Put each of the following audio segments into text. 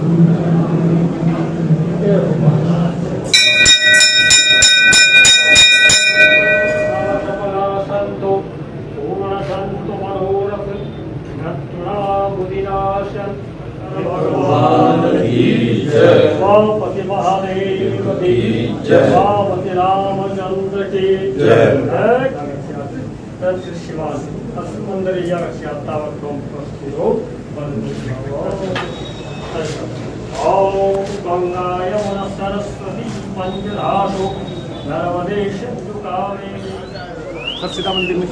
महादेव की जय, रामचंद्र की जय। ओम गंगाय सरस्वती पंचधातु नर्मदेश सीता मंदिर में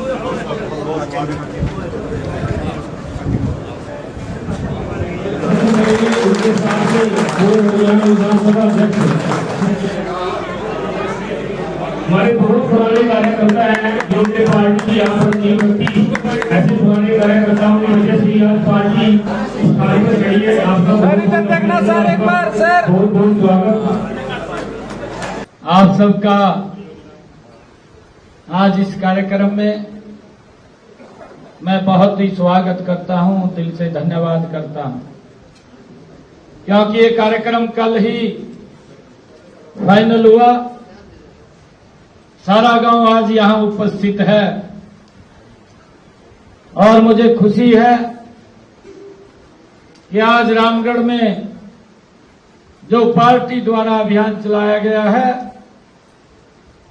हमारे बहुत पुराने कार्यकर्ता हैं जो कि पार्टी की यहाँ पर नहीं करती। ऐसे पुराने कार्यकर्ताओं की वजह से आज पार्टी इस कार्य पर गई है। आपका बहुत बहुत स्वागत आप सबका आज इस कार्यक्रम में मैं बहुत ही स्वागत करता हूं, दिल से धन्यवाद करता हूं, क्योंकि ये कार्यक्रम कल ही फाइनल हुआ। सारा गांव आज यहां उपस्थित है और मुझे खुशी है कि आज रामगढ़ में जो पार्टी द्वारा अभियान चलाया गया है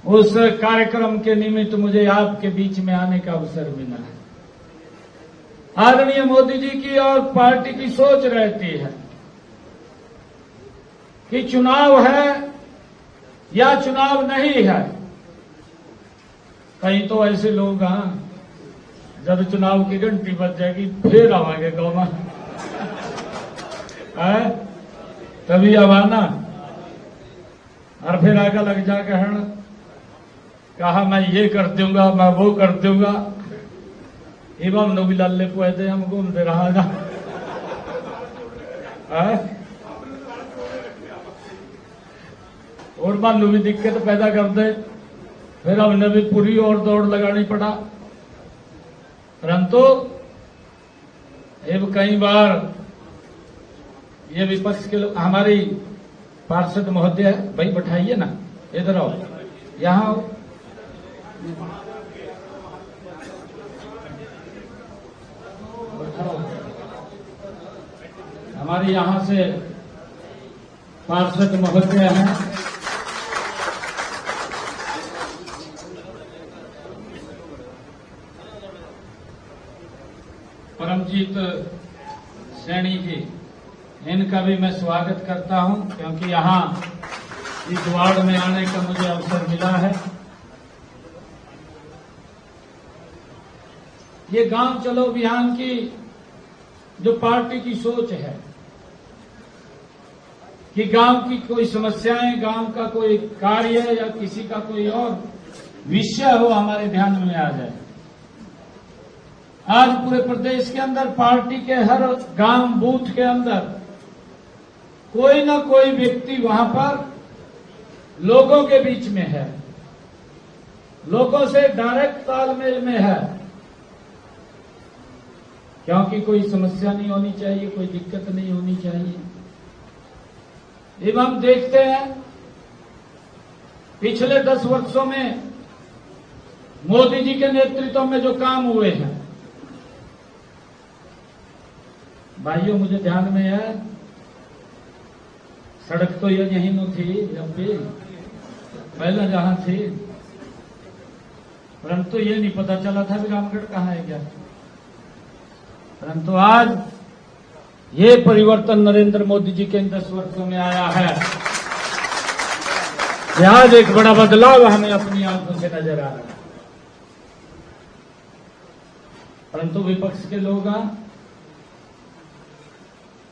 उस कार्यक्रम के निमित्त मुझे आपके बीच में आने का अवसर मिला है। आदरणीय मोदी जी की और पार्टी की सोच रहती है कि चुनाव है या चुनाव नहीं है। कहीं तो ऐसे लोग जब चुनाव की घंटी बज जाएगी फिर आवागे गाँव में तभी आवाना और फिर आगे लग जाकर है कहा मैं ये कर दूंगा, मैं वो कर दूंगा। एवं नबी लाले पुआते हम घूमते रहा जा और मानो भी दिक्कत पैदा कर दे, फिर हमने भी पूरी और दौड़ लगानी पड़ा। परंतु अब कई बार ये विपक्ष के लोग हमारी पार्षद महोदय भाई बैठाइए ना, इधर आओ, यहाँ आओ। हमारे यहाँ से पार्षद महोदय हैं, परमजीत सैनी जी, इनका भी मैं स्वागत करता हूं, क्योंकि यहाँ इस वार्ड में आने का मुझे अवसर मिला है। ये गांव चलो अभियान की जो पार्टी की सोच है कि गांव की कोई समस्याएं, गांव का कोई कार्य या किसी का कोई और विषय हो हमारे ध्यान में आ जाए। आज पूरे प्रदेश के अंदर पार्टी के हर गांव बूथ के अंदर कोई ना कोई व्यक्ति वहां पर लोगों के बीच में है, लोगों से डायरेक्ट तालमेल में है, क्योंकि कोई समस्या नहीं होनी चाहिए, कोई दिक्कत नहीं होनी चाहिए। एवं हम देखते हैं पिछले 10 वर्षों में मोदी जी के नेतृत्व में जो काम हुए हैं, भाइयों मुझे ध्यान में है, सड़क तो यहीं न थी जब भी पहले जहां थी, परंतु ये नहीं पता चला था कि रामगढ़ कहाँ है क्या। परंतु आज ये परिवर्तन नरेंद्र मोदी जी के इन 10 वर्षों में आया है कि आज एक बड़ा बदलाव हमें अपनी आंखों से नजर आ रहा है। परंतु विपक्ष के लोग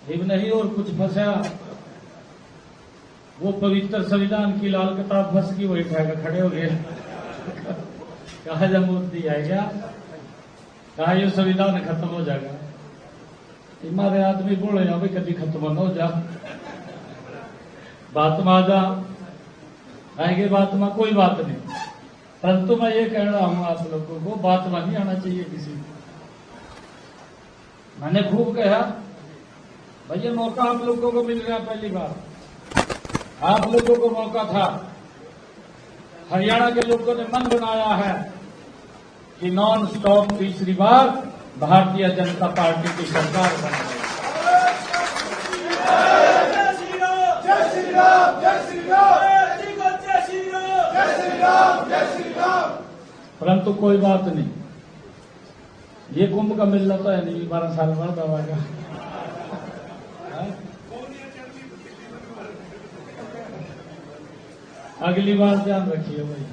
हिब नहीं और कुछ फंसा, वो पवित्र संविधान की लाल किताब फंस की वही उठाकर खड़े हो गए। कहा जब मोदी आएगा, कहा ये संविधान खत्म हो जाएगा। हमारे आदमी बोले भाई कभी खत्म न हो जा, बात में आ जा, आएंगे बात में कोई बात नहीं। परंतु मैं ये कह रहा हूं आप लोगों को, बात में नहीं आना चाहिए किसी को। मैंने खूब कहा भैया मौका आप लोगों को मिल रहा है। पहली बार आप लोगों को मौका था, हरियाणा के लोगों ने मन बनाया है कि नॉन स्टॉप तीसरी बार भारतीय जनता पार्टी की सरकार बने। परंतु कोई बात नहीं, ये कुंभ का मिलना तो है नहीं, 12 साल बाद आवागा। अगली बार ध्यान रखिए भाई।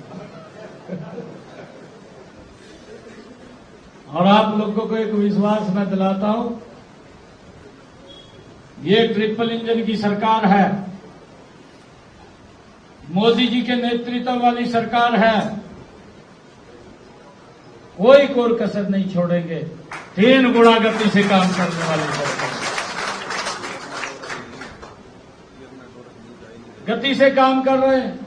और आप लोगों को एक विश्वास मैं दिलाता हूं, ये ट्रिपल इंजन की सरकार है, मोदी जी के नेतृत्व वाली सरकार है, कोई कोर कसर नहीं छोड़ेंगे। 3 गुणा गति से काम करने वाली सरकार, गति से काम कर रहे हैं।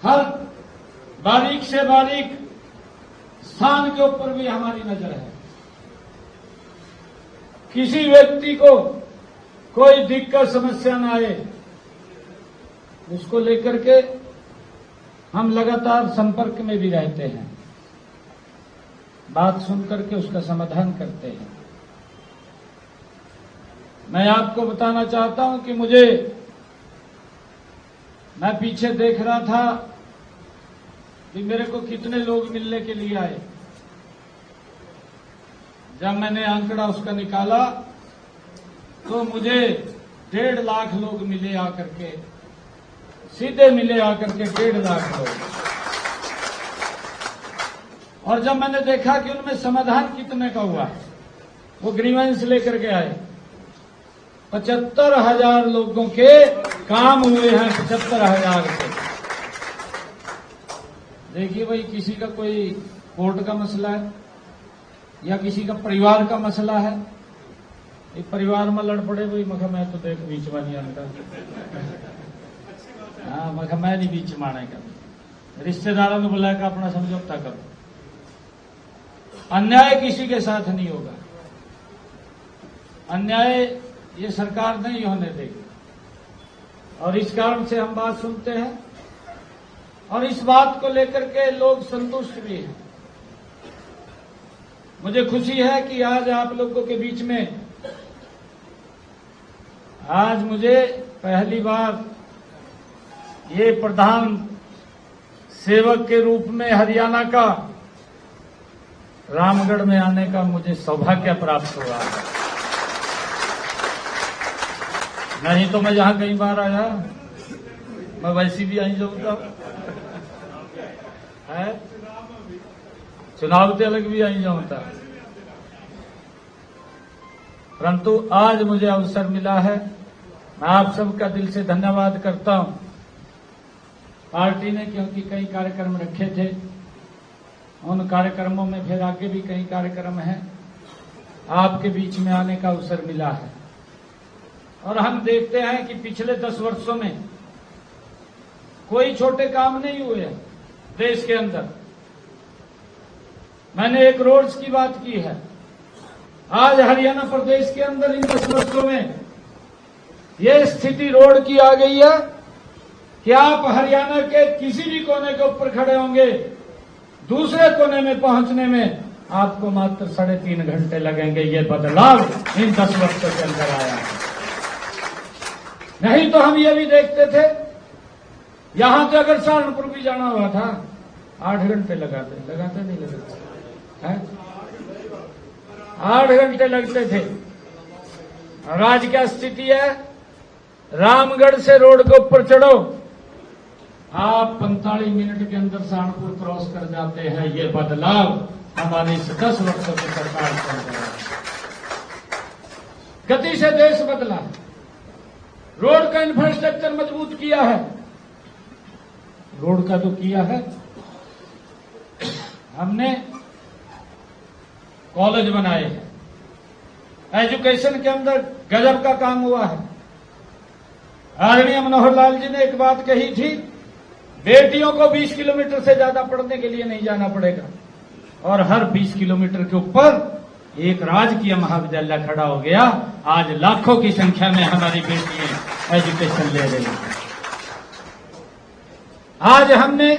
हर बारीक से बारीक स्थान के ऊपर भी हमारी नजर है। किसी व्यक्ति को कोई दिक्कत समस्या न आए, उसको लेकर के हम लगातार संपर्क में भी रहते हैं, बात सुन करके उसका समाधान करते हैं। मैं आपको बताना चाहता हूं कि मैं पीछे देख रहा था कि मेरे को कितने लोग मिलने के लिए आए। जब मैंने आंकड़ा उसका निकाला तो मुझे 1.5 लाख लोग मिले आकर के, सीधे मिले आकर के 1.5 लाख लोग। और जब मैंने देखा कि उनमें समाधान कितने का हुआ, वो ग्रीवेंस लेकर के आए। 75,000 लोगों के काम हुए हैं, 75,000 के। देखिए भाई, किसी का कोई कोर्ट का मसला है या किसी का परिवार का मसला है, एक परिवार में लड़ पड़े भाई, मैं तो देख बीच में नहीं आता। हाँ, मैं नहीं बीच में आने का। रिश्तेदारों को बुलाकर अपना समझौता करो। अन्याय किसी के साथ नहीं होगा, अन्याय ये सरकार नहीं होने देगी। और इस कारण से हम बात सुनते हैं और इस बात को लेकर के लोग संतुष्ट भी हैं। मुझे खुशी है कि आज आप लोगों के बीच में, आज मुझे पहली बार ये प्रधान सेवक के रूप में हरियाणा का रामगढ़ में आने का मुझे सौभाग्य प्राप्त हुआ है। नहीं तो मैं जहां कई बार आया, मैं वैसी भी आई जाऊंगा है, चुनाव के अलग भी आई जाऊंगा। परंतु आज मुझे अवसर मिला है, मैं आप सबका दिल से धन्यवाद करता हूं। पार्टी ने क्योंकि कई कार्यक्रम रखे थे, उन कार्यक्रमों में फिर आगे भी कई कार्यक्रम हैं, आपके बीच में आने का अवसर मिला है। और हम देखते हैं कि पिछले 10 वर्षों में कोई छोटे काम नहीं हुए हैं देश के अंदर। मैंने एक रोड्स की बात की है। आज हरियाणा प्रदेश के अंदर इन 10 वर्षों में यह स्थिति रोड की आ गई है कि आप हरियाणा के किसी भी कोने के ऊपर खड़े होंगे, दूसरे कोने में पहुंचने में आपको मात्र 3.5 घंटे लगेंगे। ये बदलाव इन 10 वर्षों के अंदर आया है। नहीं तो हम ये भी देखते थे, यहां से अगर सहारनपुर भी जाना हुआ था 8 घंटे लगाते नहीं लगते हैं, 8 घंटे लगते थे। और आज क्या स्थिति है, रामगढ़ से रोड के ऊपर चढ़ो, आप 45 मिनट के अंदर सहारनपुर क्रॉस कर जाते हैं। ये बदलाव हमारी 10 वर्षों की सरकार कर रही है। गति से देश बदला, रोड का इंफ्रास्ट्रक्चर मजबूत किया है। रोड का तो किया है, हमने कॉलेज बनाए हैं, एजुकेशन के अंदर गजब का काम हुआ है। आदरणीय मनोहर लाल जी ने एक बात कही थी, बेटियों को 20 किलोमीटर से ज्यादा पढ़ने के लिए नहीं जाना पड़ेगा, और हर 20 किलोमीटर के ऊपर एक राजकीय महाविद्यालय खड़ा हो गया। आज लाखों की संख्या में हमारी बेटियां एजुकेशन ले रही हैं। आज हमने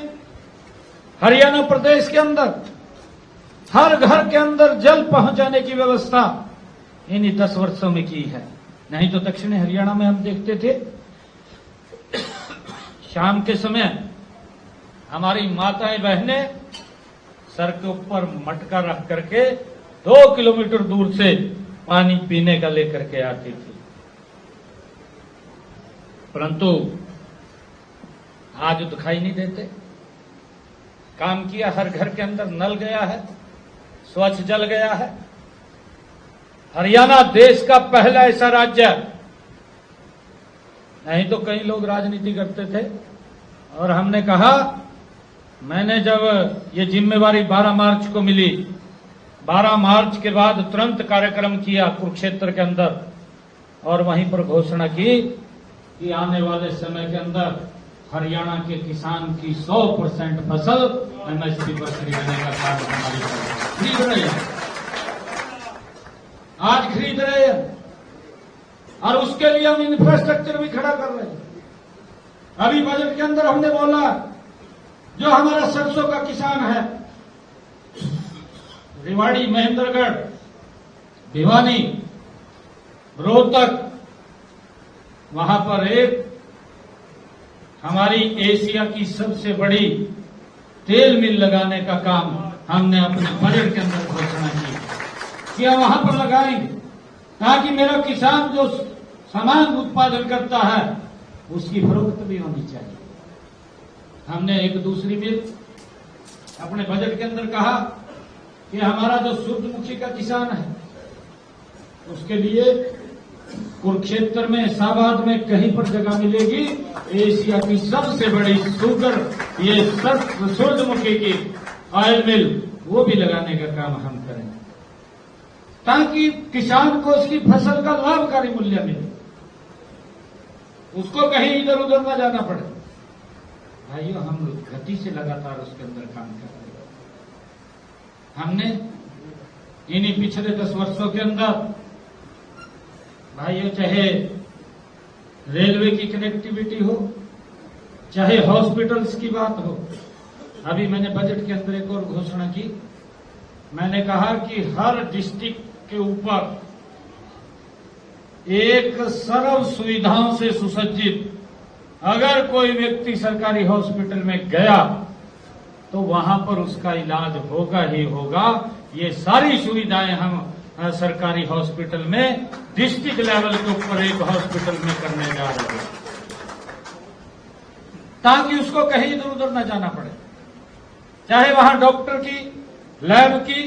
हरियाणा प्रदेश के अंदर हर घर के अंदर जल पहुंचाने की व्यवस्था इन्हीं 10 वर्षों में की है। नहीं तो दक्षिणी हरियाणा में हम देखते थे, शाम के समय हमारी माताएं बहनें सर के ऊपर मटका रख करके 2 किलोमीटर दूर से पानी पीने का लेकर के आती थी। परंतु आज दिखाई नहीं देते। काम किया, हर घर के अंदर नल गया है, स्वच्छ जल गया है। हरियाणा देश का पहला ऐसा राज्य है, नहीं तो कई लोग राजनीति करते थे। और हमने कहा, मैंने जब ये जिम्मेवारी 12 मार्च को मिली, 12 मार्च के बाद तुरंत कार्यक्रम किया कुरुक्षेत्र के अंदर और वहीं पर घोषणा की कि आने वाले समय के अंदर हरियाणा के किसान की 100% फसल एमएसपी पर खरीदने का काम हमारी खरीद रहे हैं। आज खरीद रहे हैं और उसके लिए हम इंफ्रास्ट्रक्चर भी खड़ा कर रहे हैं। अभी बजट के अंदर हमने बोला, जो हमारा सरसों का किसान है, रेवाड़ी, महेंद्रगढ़, भिवानी, रोहतक, वहां पर एक हमारी एशिया की सबसे बड़ी तेल मिल लगाने का काम हमने अपने बजट के अंदर घोषणा की कि हम वहां पर लगाएंगे, ताकि मेरा किसान जो सामान उत्पादन करता है उसकी फरोख्त भी होनी चाहिए। हमने एक दूसरी मिल अपने बजट के अंदर कहा कि हमारा जो सूरजमुखी का किसान है उसके लिए कुरुक्षेत्र में, इलाहाबाद में कहीं पर जगह मिलेगी, एशिया की सबसे बड़ी शुगर, ये सूरजमुखी की ऑयल मिल, वो भी लगाने का काम हम करें, ताकि किसान को उसकी फसल का लाभकारी मूल्य मिले, उसको कहीं इधर उधर न जाना पड़े। भाइयों, हम गति से लगातार उसके अंदर काम कर रहे हैं। हमने इन्हीं पिछले 10 वर्षों के अंदर भाइयों, चाहे रेलवे की कनेक्टिविटी हो, चाहे हॉस्पिटल्स की बात हो, अभी मैंने बजट के अंदर एक और घोषणा की। मैंने कहा कि हर डिस्ट्रिक्ट के ऊपर एक सर्व सुविधाओं से सुसज्जित अगर कोई व्यक्ति सरकारी हॉस्पिटल में गया तो वहां पर उसका इलाज होगा ही होगा। ये सारी सुविधाएं हम सरकारी हॉस्पिटल में डिस्ट्रिक्ट लेवल के ऊपर एक हॉस्पिटल में करने जा रहे हैं, ताकि उसको कहीं इधर उधर न जाना पड़े। चाहे वहां डॉक्टर की, लैब की,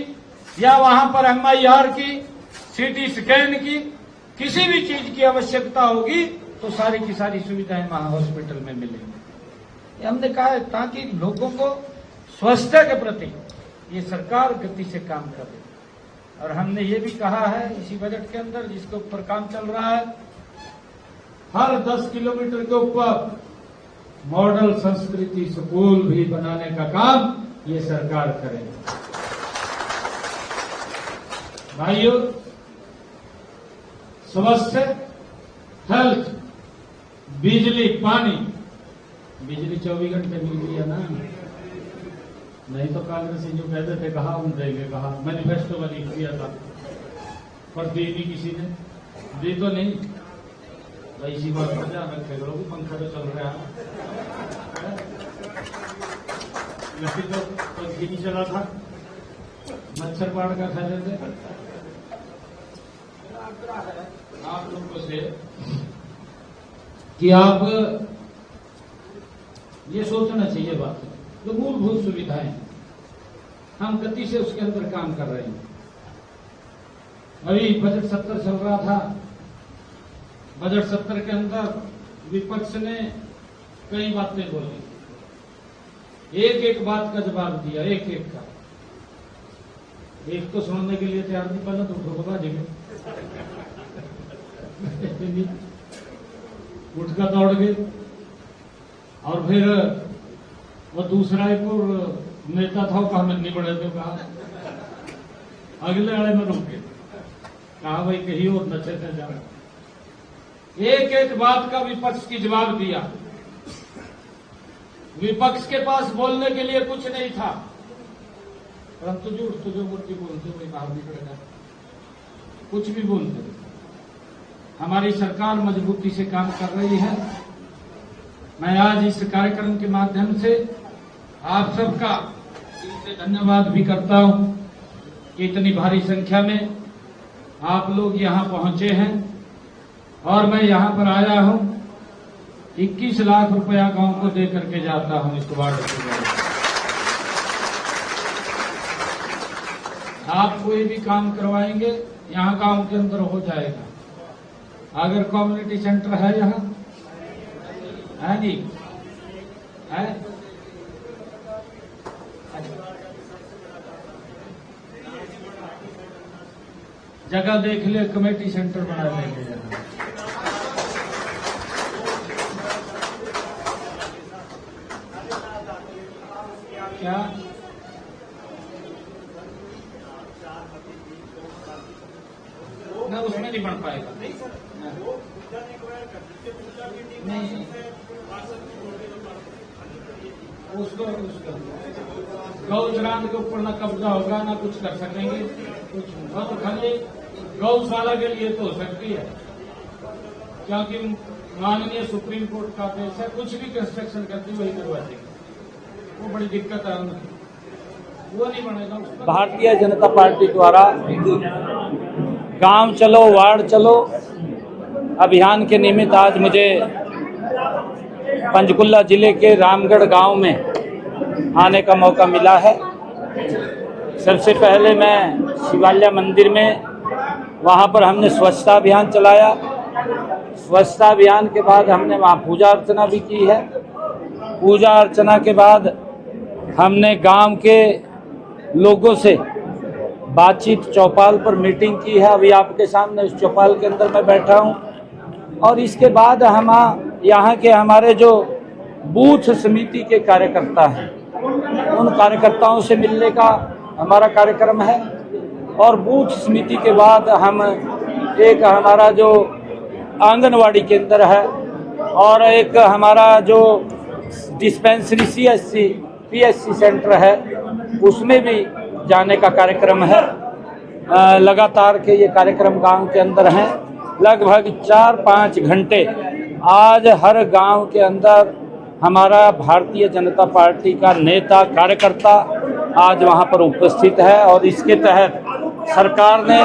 या वहां पर MIR की, CT स्कैन की, किसी भी चीज की आवश्यकता होगी तो सारी की सारी सुविधाएं वहां हॉस्पिटल में मिलेंगी। हमने कहा है ताकि लोगों को स्वास्थ्य के प्रति ये सरकार गति से काम कर रही है। और हमने ये भी कहा है इसी बजट के अंदर, जिसके ऊपर काम चल रहा है, हर 10 किलोमीटर के ऊपर मॉडल संस्कृति स्कूल भी बनाने का काम ये सरकार करेगी। भाइयों, स्वास्थ्य, हेल्थ, बिजली, पानी, बिजली 24 घंटे मिल रही है ना। नहीं तो कांग्रेस जो कहते थे कहा हम देंगे, कहा मैनिफेस्टो में लिख दिया था, पर दी नहीं किसी ने, दी तो नहीं। भाई इसी बात पर ध्यान रखे करो, पंखा तो चल रहा है, लकड़ी तो पंखी नहीं चला था, मच्छर पाड़ का खा लेते। आप लोगों से कि आप ये सोचना चाहिए बात, जो मूलभूत सुविधाएं हम गति से उसके अंदर काम कर रहे हैं। अभी बजट सत्र चल रहा था, बजट सत्र के अंदर विपक्ष ने कई बातें बोली, एक एक बात का जवाब दिया, एक एक का। एक तो सुनने के लिए तैयार नहीं, पहले तो उठो बाजेंगे उठ कर दौड़ गए। और फिर वो दूसरा एक और नेता था, वो कहा मैं नहीं बढ़े तो कहा अगले वाले में रुके, कहा भाई कहीं और नशे से जा रहा। एक एक बात का विपक्ष की जवाब दिया। विपक्ष के पास बोलने के लिए कुछ नहीं था, परंतु झूठ तो जो मूर्ति बोलते वही बाहर निकलेगा, कुछ भी बोलते। हमारी सरकार मजबूती से काम कर रही है। मैं आज इस कार्यक्रम के माध्यम से आप सबका दिल से धन्यवाद भी करता हूं कि इतनी भारी संख्या में आप लोग यहां पहुंचे हैं और मैं यहां पर आया हूं। 21 लाख रुपया गांव को दे करके जाता हूं इस वार्ड से। आप कोई भी काम करवाएंगे यहां गांव के अंदर हो जाएगा। अगर कम्युनिटी सेंटर है यहाँ है नहीं है, जगह देख ले कमेटी सेंटर बना लेंगे। क्या ना उसमें नहीं बन पाएगा। नहीं उसको गौचरान के ऊपर ना कब्जा होगा ना कुछ कर सकेंगे, कुछ होगा तो खाली गौशाला के लिए तो हो सकती है, क्योंकि माननीय सुप्रीम कोर्ट का आदेश है, कुछ भी कंस्ट्रक्शन करती वही करवा देंगे। वो बड़ी दिक्कत है उनकी, वो नहीं बनेगा। भारतीय जनता पार्टी द्वारा गांव चलो वार्ड चलो अभियान के निमित्त आज मुझे पंचकुला जिले के रामगढ़ गांव में आने का मौका मिला है। सबसे पहले मैं शिवालय मंदिर में, वहां पर हमने स्वच्छता अभियान चलाया। स्वच्छता अभियान के बाद हमने वहां पूजा अर्चना भी की है। पूजा अर्चना के बाद हमने गांव के लोगों से बातचीत चौपाल पर मीटिंग की है। अभी आपके सामने इस चौपाल के अंदर मैं बैठा हूं। और इसके बाद हम यहाँ के हमारे जो बूथ समिति के कार्यकर्ता हैं उन कार्यकर्ताओं से मिलने का हमारा कार्यक्रम है। और बूथ समिति के बाद हम एक हमारा जो आंगनवाड़ी केंद्र है और एक हमारा जो डिस्पेंसरी CSC PSC सेंटर है उसमें भी जाने का कार्यक्रम है। लगातार के ये कार्यक्रम गांव के अंदर हैं। लगभग 4-5 घंटे आज हर गांव के अंदर हमारा भारतीय जनता पार्टी का नेता कार्यकर्ता आज वहां पर उपस्थित है। और इसके तहत सरकार ने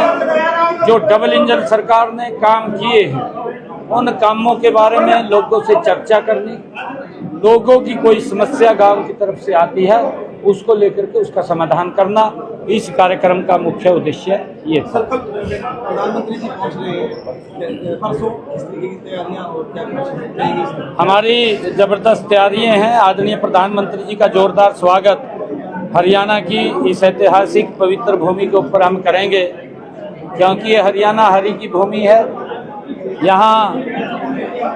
जो डबल इंजन सरकार ने काम किए हैं उन कामों के बारे में लोगों से चर्चा करनी, लोगों की कोई समस्या गांव की तरफ से आती है उसको लेकर के उसका समाधान करना, इस कार्यक्रम का मुख्य उद्देश्य ये था। प्रधानमंत्री जी पहुंच रहे हैं, परसों इस तरीके की तैयारियां और क्या हमारी जबरदस्त तैयारियां हैं। आदरणीय प्रधानमंत्री जी का जोरदार स्वागत हरियाणा की इस ऐतिहासिक पवित्र भूमि के ऊपर हम करेंगे, क्योंकि ये हरियाणा हरि की भूमि है। यहाँ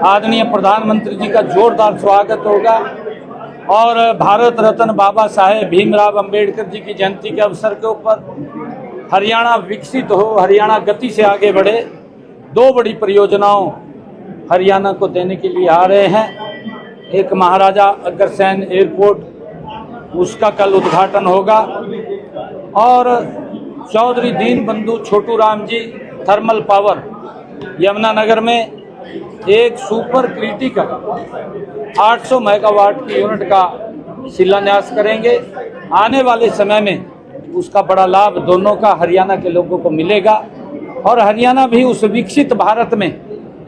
आदरणीय प्रधानमंत्री जी का जोरदार स्वागत होगा और भारत रत्न बाबा साहेब भीमराव अंबेडकर जी की जयंती के अवसर के ऊपर हरियाणा विकसित हो, हरियाणा गति से आगे बढ़े, 2 बड़ी परियोजनाओं हरियाणा को देने के लिए आ रहे हैं। एक महाराजा अग्रसेन एयरपोर्ट, उसका कल उद्घाटन होगा और चौधरी दीन बंधु छोटू राम जी थर्मल पावर यमुनानगर में एक सुपर क्रिटिकल 800 मेगावाट की यूनिट का शिलान्यास करेंगे। आने वाले समय में उसका बड़ा लाभ दोनों का हरियाणा के लोगों को मिलेगा और हरियाणा भी उस विकसित भारत में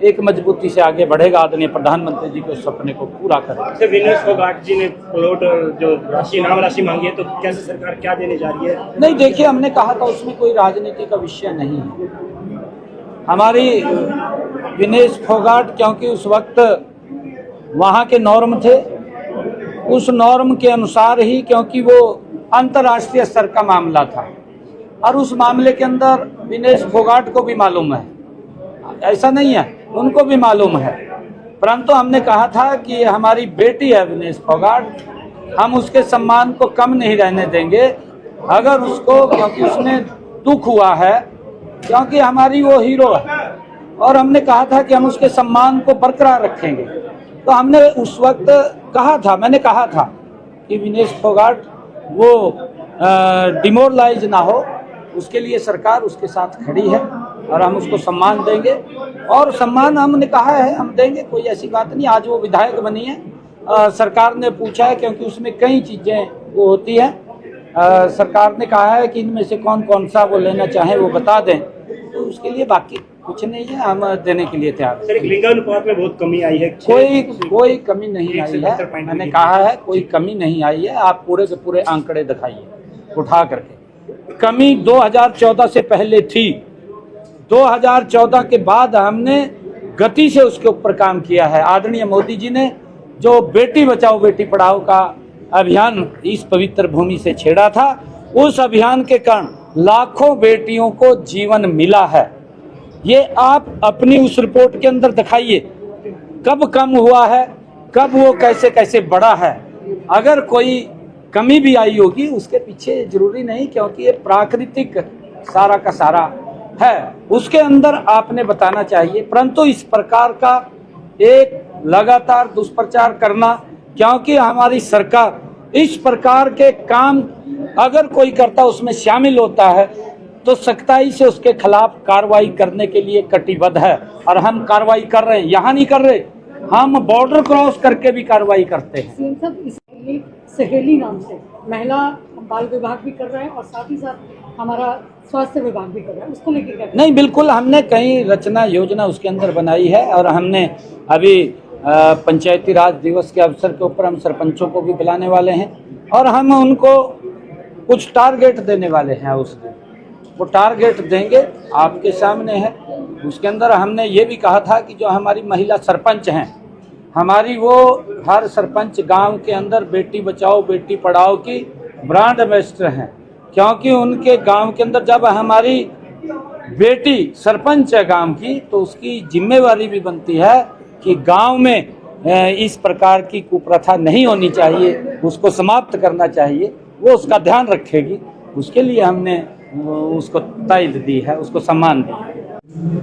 एक मजबूती से आगे बढ़ेगा। आदरणीय प्रधानमंत्री जी के सपने को पूरा करेंगे। विनेश फोगाट जी ने प्लॉट जो इनाम राशि मांगी है, तो कैसे सरकार क्या देने जा रही है? नहीं, देखिए, हमने कहा था उसमें कोई राजनीति का विषय नहीं है। हमारी विनेश फोगाट, क्योंकि उस वक्त वहाँ के नॉर्म थे, उस नॉर्म के अनुसार ही, क्योंकि वो अंतर्राष्ट्रीय स्तर का मामला था और उस मामले के अंदर विनेश फोगाट को भी मालूम है, ऐसा नहीं है, उनको भी मालूम है। परंतु हमने कहा था कि हमारी बेटी है विनेश फोगाट, हम उसके सम्मान को कम नहीं रहने देंगे। अगर उसको, क्योंकि उसने दुख हुआ है, क्योंकि हमारी वो हीरो है और हमने कहा था कि हम उसके सम्मान को बरकरार रखेंगे। तो हमने उस वक्त कहा था, मैंने कहा था कि विनेश फोगाट वो डिमोरलाइज ना हो, उसके लिए सरकार उसके साथ खड़ी है और हम उसको सम्मान देंगे। और सम्मान हमने कहा है हम देंगे, कोई ऐसी बात नहीं। आज वो विधायक बनी है, सरकार ने पूछा है, क्योंकि उसमें कई चीज़ें वो होती है, सरकार ने कहा है कि इनमें से कौन कौन सा वो लेना चाहे वो बता दें, तो उसके लिए बाकी कुछ नहीं है, हम देने के लिए तैयार हैं। सर, एक लिंगानुपात में बहुत कमी आई है। कोई कमी नहीं आई है, मैंने कहा है कोई कमी नहीं आई है। आप पूरे के पूरे आंकड़े दिखाइए उठा करके। कमी 2014 से पहले थी, 2014 के बाद हमने गति से उसके ऊपर काम किया है। आदरणीय मोदी जी ने जो बेटी बचाओ बेटी पढ़ाओ का अभियान इस पवित्र भूमि से छेड़ा था, उस अभियान के कारण लाखों बेटियों को जीवन मिला है। ये आप अपनी उस रिपोर्ट के अंदर दिखाइए, कब कम हुआ है, कब वो कैसे कैसे बढ़ा है। अगर कोई कमी भी आई होगी उसके पीछे जरूरी नहीं, क्योंकि ये प्राकृतिक सारा का सारा है, उसके अंदर आपने बताना चाहिए। परंतु इस प्रकार का एक लगातार दुष्प्रचार करना, क्योंकि हमारी सरकार इस प्रकार के काम अगर कोई करता उसमें शामिल होता है तो सख्ताई से उसके खिलाफ कार्रवाई करने के लिए कटिबद्ध है। और हम कार्रवाई कर रहे हैं, यहाँ नहीं कर रहे, हम बॉर्डर क्रॉस करके भी कार्रवाई करते हैं। सीएम साहब, इसलिए सहेली नाम से महिला बाल विभाग भी कर रहे हैं और साथ ही साथ हमारा स्वास्थ्य विभाग भी कर रहा है, उसको लेकर क्या? नहीं, बिल्कुल, हमने कई रचना योजना उसके अंदर बनाई है और हमने अभी पंचायती राज दिवस के अवसर के ऊपर हम सरपंचों को भी बुलाने वाले हैं और हम उनको कुछ टारगेट देने वाले हैं। उसके वो टारगेट देंगे, आपके सामने है। उसके अंदर हमने ये भी कहा था कि जो हमारी महिला सरपंच हैं, हमारी वो हर सरपंच गांव के अंदर बेटी बचाओ बेटी पढ़ाओ की ब्रांड एम्बेसडर हैं, क्योंकि उनके गांव के अंदर जब हमारी बेटी सरपंच है गांव की, तो उसकी जिम्मेवारी भी बनती है कि गांव में इस प्रकार की कुप्रथा नहीं होनी चाहिए, उसको समाप्त करना चाहिए। वो उसका ध्यान रखेगी, उसके लिए हमने उसको ताईद दी है, उसको सम्मान दिया है।